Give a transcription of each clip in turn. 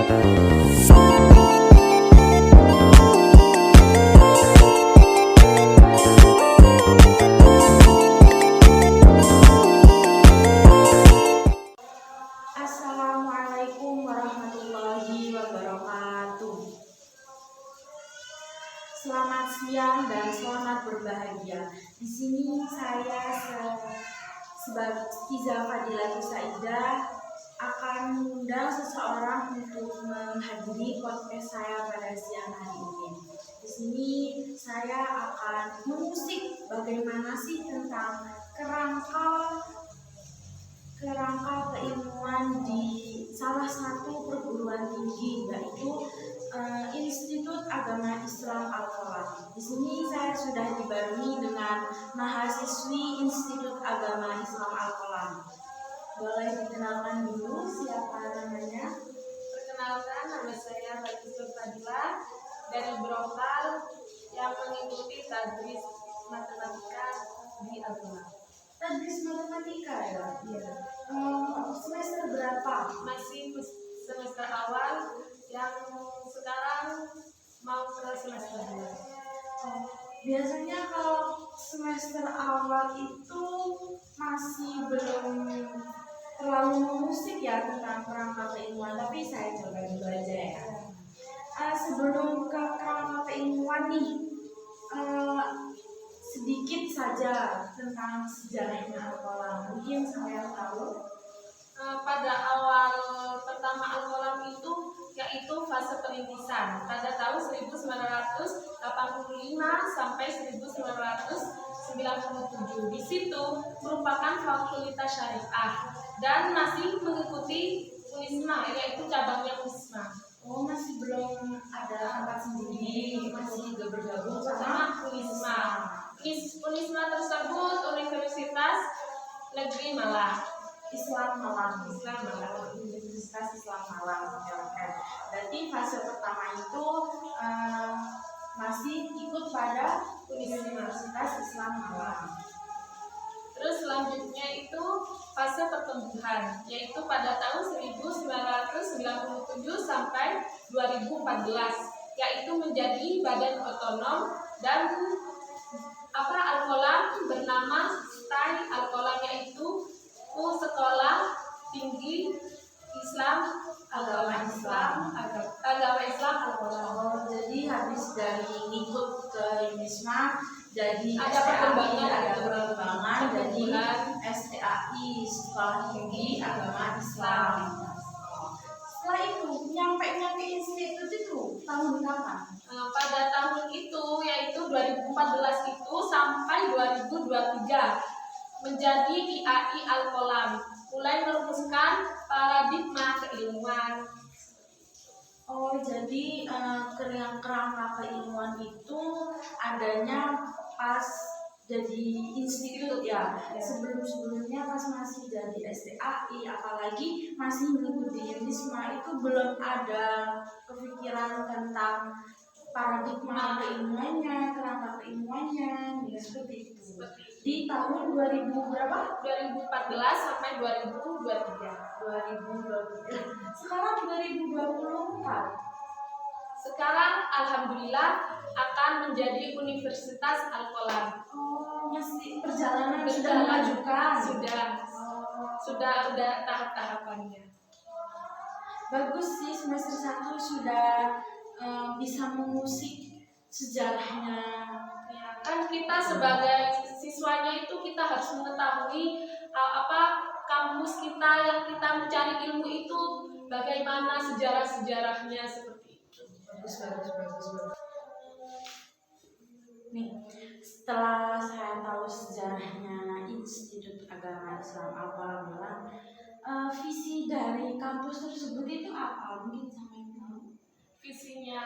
Assalamualaikum warahmatullahi wabarakatuh. Selamat siang dan selamat berbahagia. Di sini saya sebagai Kiza Fadilatul Saidah akan mengundang seseorang untuk menghadiri podcast saya pada siang hari ini. Di sini saya akan mengusik bagaimana sih tentang kerangka keilmuan di salah satu perguruan tinggi, yaitu Institut Agama Islam Al-Qalam. Di sini saya sudah dibarengi dengan mahasiswi Institut Agama Islam Al-Qalam. Boleh dikenalkan dulu siapa namanya? Perkenalkan, nama saya Fatisur Fadilah dari Brokal yang mengikuti tadris matematika di Agama. Tadris matematika ya? Iya. Semester berapa? Masih semester awal yang sekarang mau ke semester 2. Biasanya kalau semester awal itu masih belum terlalu mengusik ya tentang kerangka keilmuan, tapi saya coba dulu aja ya. Sebelum ke kerangka keilmuan nih, sedikit saja tentang sejarahnya Al-Qalam. Mungkin saya tahu. Pada awal pertama Al-Qalam itu yaitu fase perintisan pada tahun 1985 sampai 1997. Di situ merupakan fakultas syariah dan masih mengikuti Unisma, yaitu cabangnya Unisma. Oh, masih belum ada tempat sendiri, masih bergabung Sama Unisma. Unisma tersebut Universitas Negeri Malang. Islam Malang, Universitas Islam Malang. Berarti fase pertama itu masih ikut pada Universitas Islam Malang. Terus selanjutnya itu fase pertumbuhan, yaitu pada tahun 1997 sampai 2014, yaitu menjadi badan otonom dan Al-Qalam bernama STAI Al-Qalam, yaitu Sekolah Tinggi Islam Agama Islam Al-Qalam. Oh, jadi habis dari ngikut ke Unisma jadi ada perkembangan jadi STAI Sekolah Tinggi Agama Islam. Setelah itu nyampe ke institut itu tahun kapan? Pada tahun itu yaitu 2014 itu sampai 2023 menjadi IAI Al-Qalam, mulai merumuskan paradigma keilmuan. Oh, jadi kerangka keilmuan itu adanya pas jadi institut ya. Sebelumnya pas masih jadi STAI, apalagi masih mengikuti Unisma, itu belum ada kepikiran tentang paradigma keilmuannya, kerangka keilmuannya, ya seperti itu. Di tahun 2000 berapa? 2014 sampai 2023. 2020. Sekarang 2024. Sekarang alhamdulillah akan menjadi Universitas Al-Qalam. Oh, masih perjalanan sudah dimajukan. Sudah tahap-tahapannya. Bagus sih, semester 1 sudah bisa mengusik sejarahnya. Ya, kan kita sebagai siswanya itu kita harus mengetahui kampus kita yang kita mencari ilmu itu bagaimana sejarah-sejarahnya seperti itu. Bagus. Nih, setelah saya tahu sejarahnya Institut Agama Islam Al-Qalam, visi dari kampus tersebut itu apa? Mungkin sampai tahu. Visinya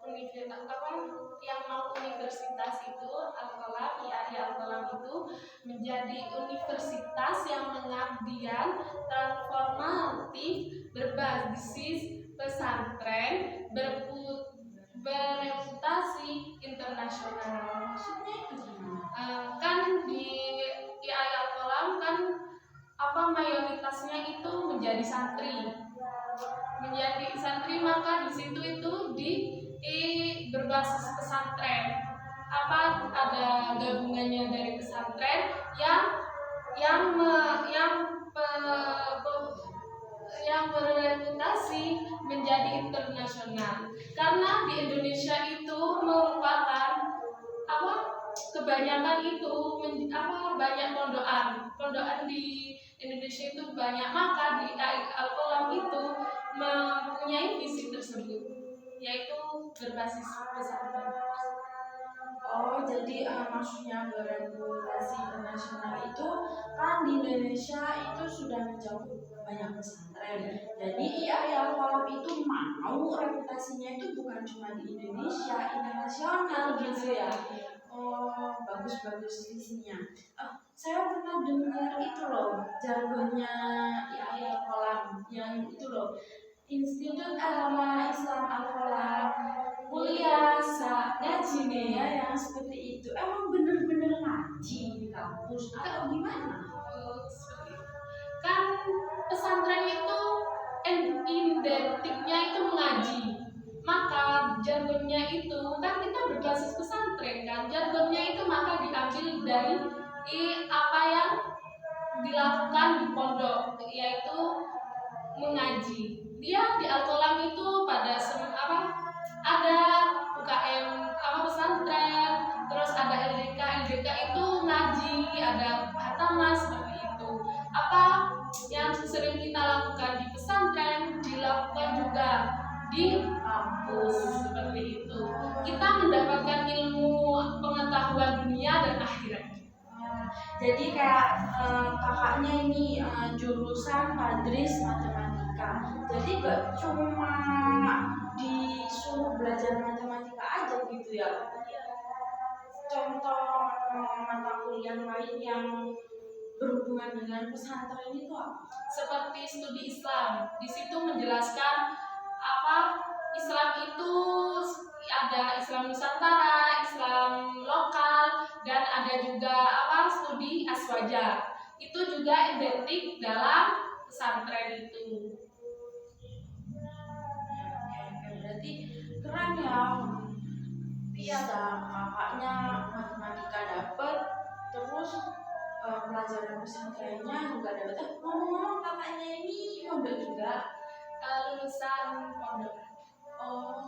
yang mau universitas itu Al-Qalam, IAI Al-Qalam itu menjadi universitas yang mengabdian transformatif berbasis pesantren bereputasi internasional. Maksudnya itu gimana? Kan di IAI Al-Qalam kan mayoritasnya itu menjadi santri. menjadi santri, maka di situ itu berbasis pesantren. Apa ada gabungannya dari pesantren yang me- yang pe- pe- yang bereputasi menjadi internasional, karena di Indonesia itu merupakan apa kebanyakan itu banyak pondokan di Indonesia itu banyak, maka di Al-Qalam itu mempunyai visi tersebut, yaitu berbasis pesantren. Oh, jadi maksudnya bereputasi internasional itu kan di Indonesia itu sudah mencakup banyak pesantren. Jadi ya kalau itu mau reputasinya itu bukan cuma di Indonesia, internasional gitu ya. Oh, bagus-bagus visinya. Saya pernah dengar itu loh, jargonnya ya kolam yang itu loh. Institut Agama Islam Al-Qalam kuliah ngaji nih ya yang seperti itu. Emang bener-bener ngaji di kampus atau gimana? Seperti itu. Kan pesantren itu identiknya itu mengaji, maka jargonnya itu kan kita berbasis pesantren kan, jargonnya itu maka diambil dari apa yang dilakukan di pondok, yaitu mengaji. Dia di Al-Qalam itu pada ada UKM pesantren, terus ada LDK itu ngaji, ada hatama seperti itu. Apa yang sering kita lakukan di pesantren dilakukan juga di kampus seperti itu. Kita mendapatkan ilmu pengetahuan dunia dan akhirat. Jadi kayak kakaknya ini jurusan Padris Matematika. Jadi gak cuma disuruh belajar matematika aja gitu ya. Contoh mata kuliah lain yang berhubungan dengan pesantren itu apa? Seperti studi Islam. Di situ menjelaskan apa Islam itu ada Islam Nusantara, Islam lokal, dan ada juga studi aswaja. Itu juga identik dalam pesantren itu. Berarti keren ya. Bisa kakaknya matematika dapat, terus pelajaran pesantrennya juga dapat. Ngomong-ngomong kakaknya ini pondok juga lulusan pondok. Oh,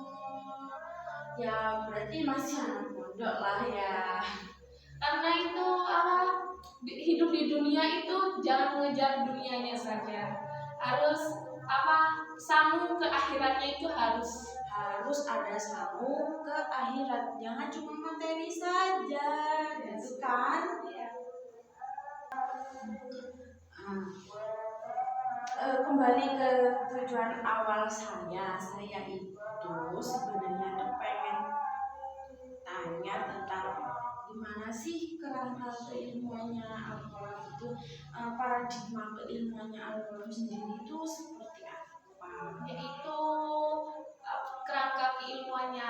ya berarti masih anak pondok lah ya. Karena itu hidup di dunia itu jangan mengejar dunianya saja, harus sambung ke akhiratnya itu harus ada sambung ke akhirat, jangan cuma materi saja gitu kan ya. Kembali ke tujuan awal saya itu sebenarnya tuh pengen tanya tentang gimana sih kerangka keilmuannya Al-Qalam itu, paradigma keilmuannya Al-Qalam sendiri itu seperti apa? Yaitu kerangka keilmuannya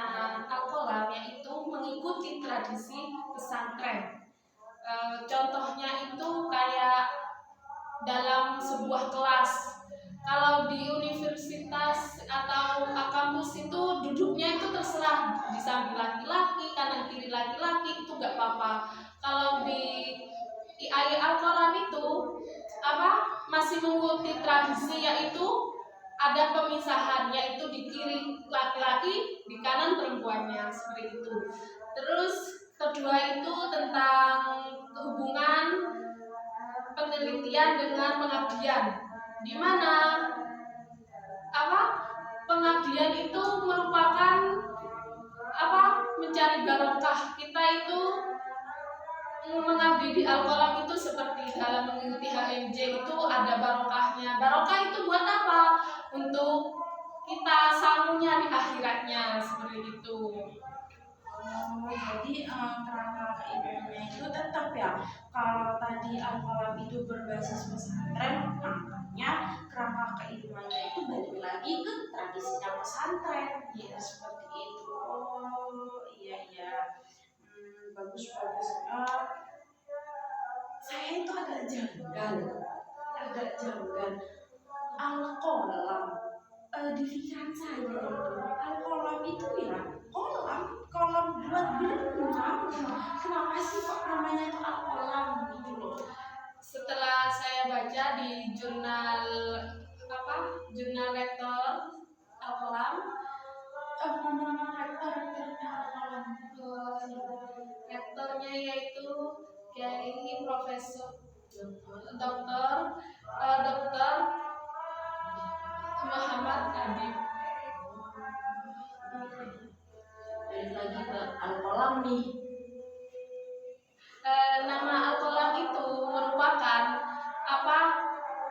Al-Qalam yaitu mengikuti tradisi pesantren. Contohnya itu kayak dalam sebuah kelas. Kalau di universitas atau kampus itu duduknya itu terserah, di samping laki-laki, kanan kiri laki-laki, itu nggak apa-apa. Kalau di Al-Qalam itu masih mengikuti tradisi, yaitu ada pemisahan, yaitu di kiri laki-laki, di kanan perempuannya seperti itu. Terus kedua itu tentang hubungan penelitian dengan pengabdian, di mana pengabdian itu merupakan mencari barokah. Kita itu mengabdi di Al-Qalam itu seperti dalam mengikuti HMJ itu ada barokahnya. Barokah itu buat apa? Untuk kita sambungnya di akhiratnya seperti itu. Jadi kerangka keilmuannya itu tetap ya. Kalau tadi Al-Qalam itu berbasis pesantren, makanya kerangka keilmuannya itu balik lagi ke tradisinya pesantren. Ya seperti itu. Oh iya. Bagus. Saya itu agak janggal. Al-Qalam di pikiran saya itu Al-Qalam itu ya kolam buat berenang. Kenapa sih kok namanya itu Al-Qalam gitu loh? Setelah saya baca di jurnal rektor Al-Qalam, Ngomong-ngomong rektornya Al-Qalam, rektornya yaitu Kiai Profesor Dokter Muhammad Adib. Balik lagi ke Al-Qalam nih. Nama Al-Qalam itu merupakan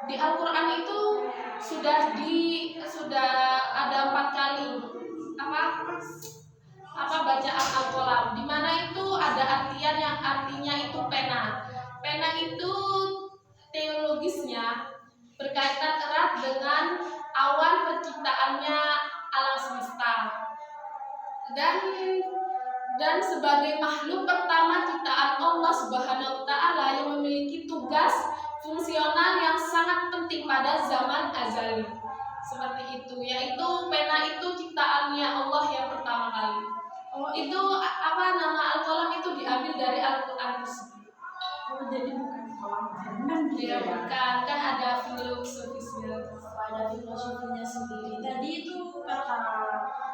di Al-Quran itu sudah ada 4 kali bacaan Al-Qalam, di mana itu ada artian yang artinya itu pena. Pena itu teologisnya berkaitan erat dengan awal penciptaannya alam semesta, dan sebagai makhluk pertama ciptaan Allah Subhanahu wa Ta'ala yang memiliki tugas fungsional yang sangat penting pada zaman azali. Seperti itu, yaitu pena itu ciptaannya Allah yang pertama kali. Itu nama Al-Qalam itu diambil dari Al-Quran tersebut. Jadi bukan kolam renang gitu ya? Bukan, kan ada filosofisnya. Ada filosofinya sendiri. Tadi itu kata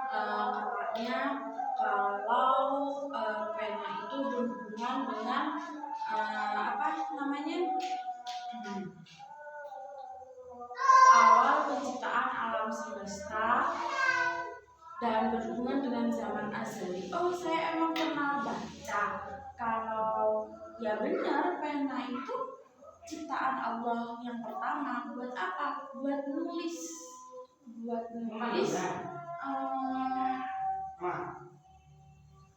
kakaknya kalau pena itu berhubungan dengan awal penciptaan alam semesta dan berhubungan dengan zaman azali. Saya emang pernah baca kalau ya benar pena itu ciptaan Allah yang pertama. Buat apa? Buat nulis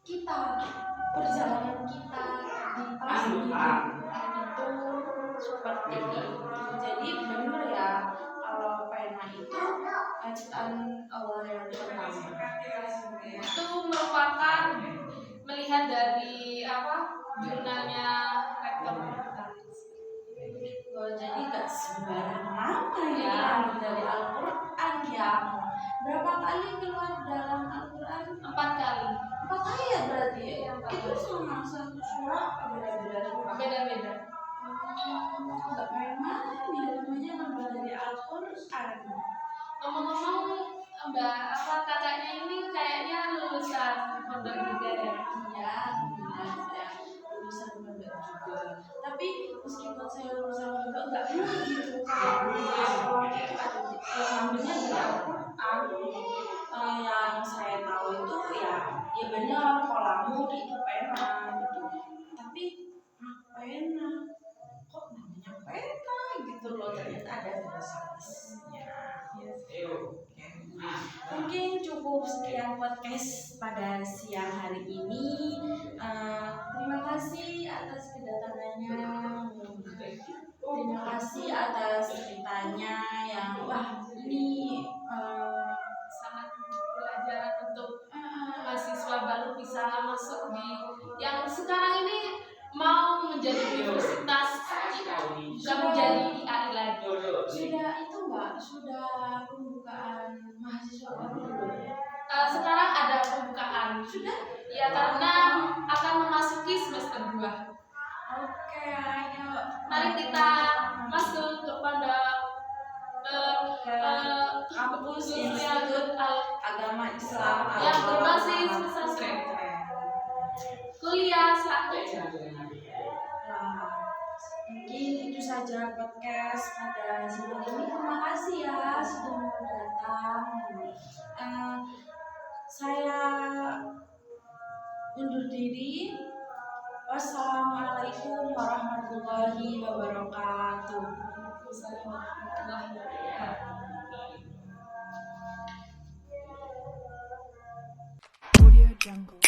kita, perjalanan kita di pas itu seperti ini. Jadi benar ya kalau pena itu ciptaan Allah yang pertama. Itu merupakan melihat dari jurnalnya rektor kita. Jadi gak sembarang nama ya dari Al-Quran ya. Berapa kali keluar dalam Al-Quran? 4 kali. 4 ayat berarti ya? Itu sama satu surah beda-beda surah? Beda-beda. Gak main mana nih namanya nama dari Al-Quran. Ngomong-ngomong, kakaknya ini kayaknya lulusan pondok juga ya? Iya, saya lulusan pondok juga. Tapi meskipun saya lulusan pondok gak pernah gitu ambilnya dari Al-Quran. Yang saya tahu itu ya benar kolamu itu pena gitu. Tapi pena kok namanya pena gitu loh, ternyata ada filosofisnya. Mungkin cukup sekian podcast pada siang hari ini. Terima kasih atas kedatangannya. Terima kasih atas ceritanya yang ini sangat pelajaran untuk mahasiswa baru bisa masuk di yang sekarang ini mau menjadi universitas, bukan menjadi IAI lagi. Sudah itu Mbak, sudah pembukaan mahasiswa baru. Sekarang ada pembukaan. Sudah? Ya, karena akan memasuki semester 2. Oke, ayo. Mari kita masuk kepada kampus Institut Agama Islam yang berbasis pesantren. Kuliah mungkin itu saja podcast pada siang ini. Terima kasih ya sudah mau datang. Saya undur diri. Wassalamualaikum warahmatullahi wabarakatuh. Audio Jungle.